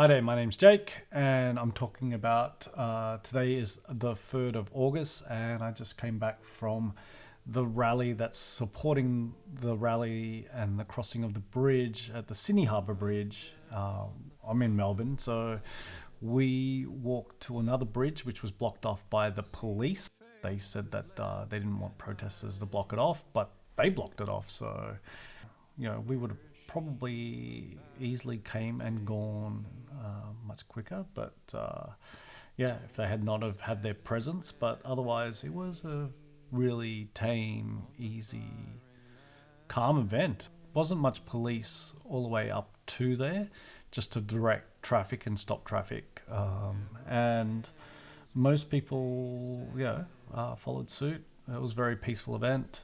Hi there, my name's Jake, and I'm talking about today is the 3rd of August, and I just came back from the rally that's supporting the rally and the crossing of the bridge at the Sydney Harbour Bridge. I'm in Melbourne, so we walked to another bridge which was blocked off by the police. They said that they didn't want protesters to block it off, but they blocked it off, so we would have probably easily came and gone much quicker, but if they had not have had their presence. But otherwise it was a really tame, easy, calm event. Wasn't much police all the way up to there, just to direct traffic and stop traffic, and most people followed suit. It was a very peaceful event.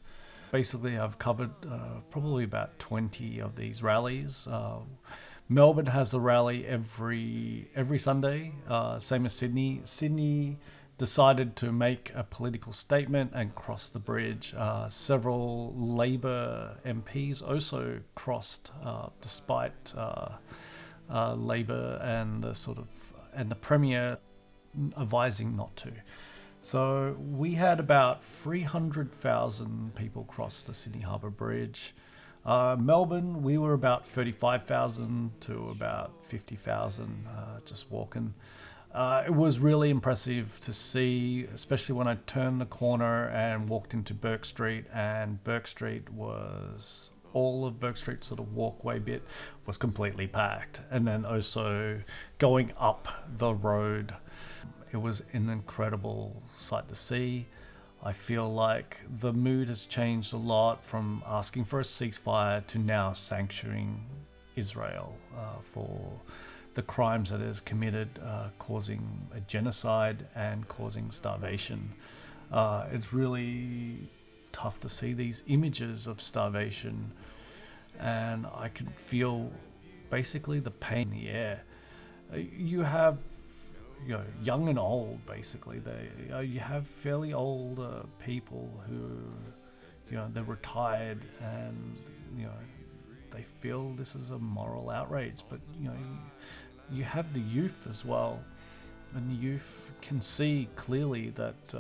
Basically, I've covered probably about 20 of these rallies. Melbourne has a rally every Sunday, same as Sydney. Sydney decided to make a political statement and cross the bridge. Several Labor MPs also crossed, despite Labor and the Premier advising not to. So we had about 300,000 people cross the Sydney Harbour Bridge. Melbourne, we were about 35,000 to about 50,000 just walking. It was really impressive to see, especially when I turned the corner and walked into Bourke Street, and Bourke Street was, all of Bourke Street sort of walkway bit was completely packed. And then also going up the road, it was an incredible sight to see. I feel like the mood has changed a lot from asking for a ceasefire to now sanctioning Israel for the crimes that it has committed, causing a genocide and causing starvation. It's really tough to see these images of starvation, and I can feel basically the pain in the air. You have young and old, basically. You have fairly old people who, they're retired, and they feel this is a moral outrage. But you have the youth as well, and the youth can see clearly that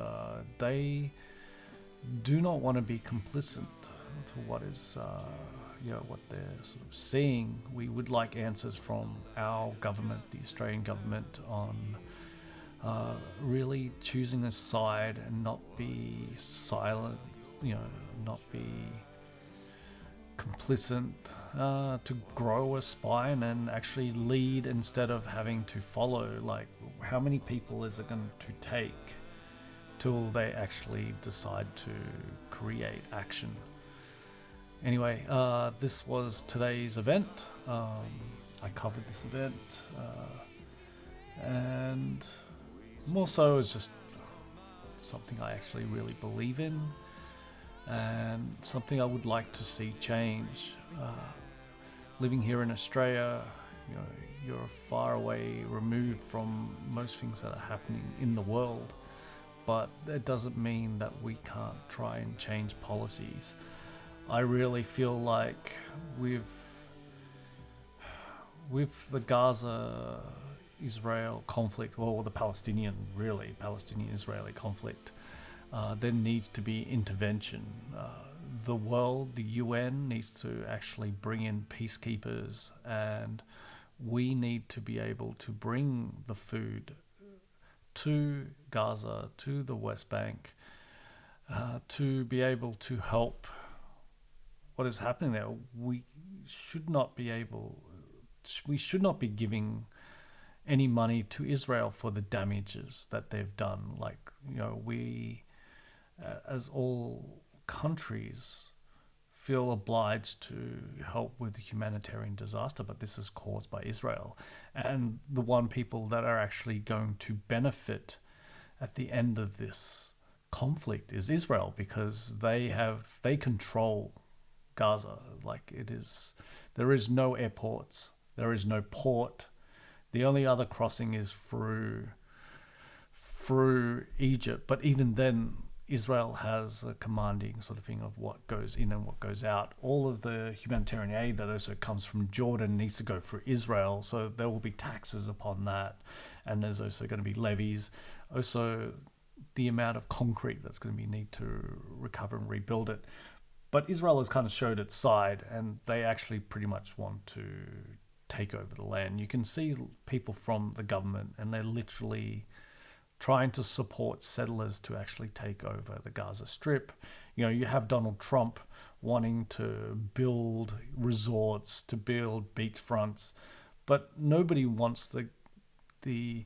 they do not want to be complicit to what is what they're sort of seeing. We would like answers from our government, the Australian government, on really choosing a side and not be silent, not be complicit, to grow a spine and actually lead instead of having to follow. Like, how many people is it going to take till they actually decide to create action? Anyway, this was today's event. I covered this event, and more so it's just something I actually really believe in, and something I would like to see change. Living here in Australia, you're far away, removed from most things that are happening in the world, but it doesn't mean that we can't try and change policies. I really feel like with the Gaza-Israel conflict, or the Palestinian-Israeli conflict, there needs to be intervention. The world, the UN, needs to actually bring in peacekeepers, and we need to be able to bring the food to Gaza, to the West Bank, to be able to help what is happening there. We should not be giving any money to Israel for the damages that they've done. Like, we, as all countries, feel obliged to help with the humanitarian disaster, but this is caused by Israel. And the one people that are actually going to benefit at the end of this conflict is Israel, because they control Gaza. Like, there is no airports, there is no port. The only other crossing is through Egypt, but even then Israel has a commanding sort of thing of what goes in and what goes out. All of the humanitarian aid that also comes from Jordan needs to go through Israel, so there will be taxes upon that, and there's also going to be levies. Also, the amount of concrete that's going to be need to recover and rebuild it. But Israel has kind of showed its side, and they actually pretty much want to take over the land. You can see people from the government, and they're literally trying to support settlers to actually take over the Gaza Strip. You know, you have Donald Trump wanting to build resorts, to build beachfronts, but nobody wants the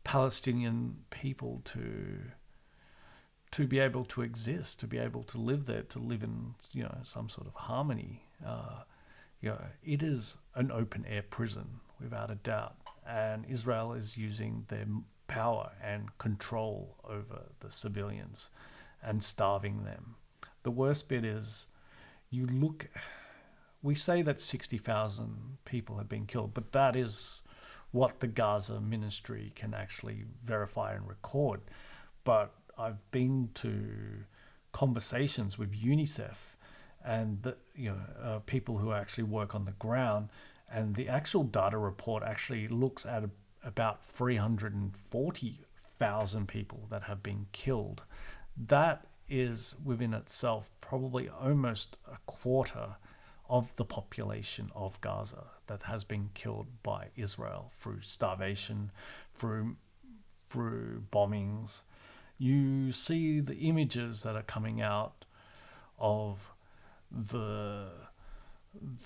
Palestinian people to be able to exist, to be able to live there, to live in, you know, some sort of harmony. You know, it is an open air prison without a doubt, and Israel is using their power and control over the civilians and starving them. The worst bit is, we say that 60,000 people have been killed, but that is what the Gaza ministry can actually verify and record. But I've been to conversations with UNICEF and people who actually work on the ground, and the actual data report actually looks at about 340,000 people that have been killed. That is within itself probably almost a quarter of the population of Gaza that has been killed by Israel through starvation, through bombings. You see the images that are coming out of the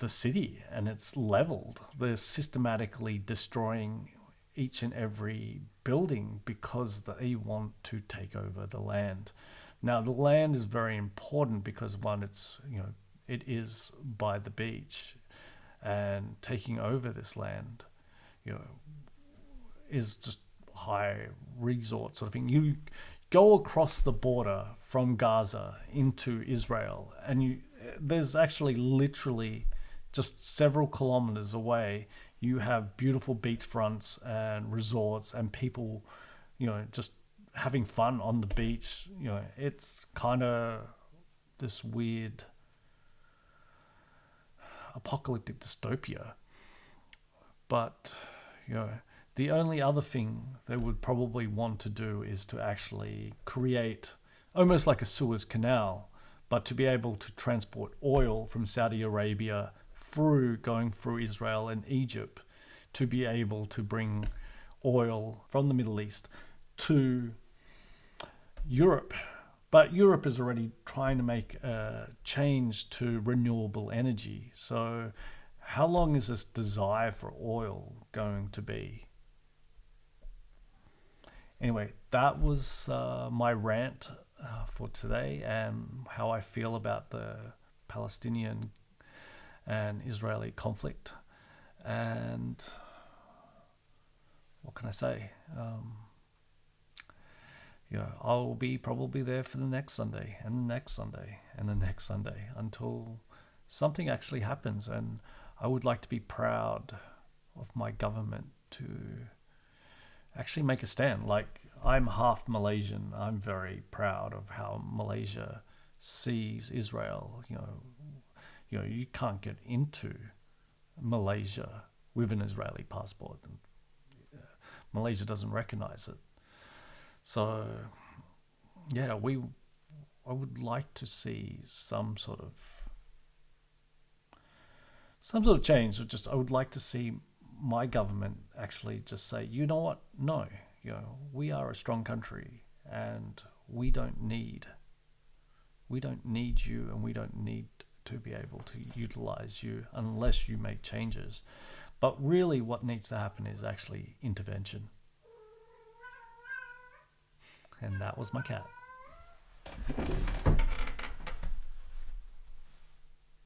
city, and it's leveled. They're systematically destroying each and every building because they want to take over the land. Now, the land is very important because, one, it is by the beach, and taking over this land, is just high resort sort of thing. You go across the border from Gaza into Israel, and there's actually literally just several kilometers away, you have beautiful beachfronts and resorts and people, just having fun on the beach. It's kind of this weird apocalyptic dystopia. But, the only other thing they would probably want to do is to actually create almost like a Suez Canal, but to be able to transport oil from Saudi Arabia going through Israel and Egypt, to be able to bring oil from the Middle East to Europe. But Europe is already trying to make a change to renewable energy. So how long is this desire for oil going to be? Anyway, that was my rant for today, and how I feel about the Palestinian and Israeli conflict. And what can I say? I'll be probably there for the next Sunday and the next Sunday and the next Sunday until something actually happens. And I would like to be proud of my government to actually make a stand. Like, I'm half Malaysian. I'm very proud of how Malaysia sees Israel. You can't get into Malaysia with an Israeli passport, and Malaysia doesn't recognize it. So, yeah, I would like to see some sort of change. I would like to see my government actually just say, you know what? No, we are a strong country, and we don't need you, and we don't need to be able to utilize you unless you make changes. But really what needs to happen is actually intervention. And that was my cat.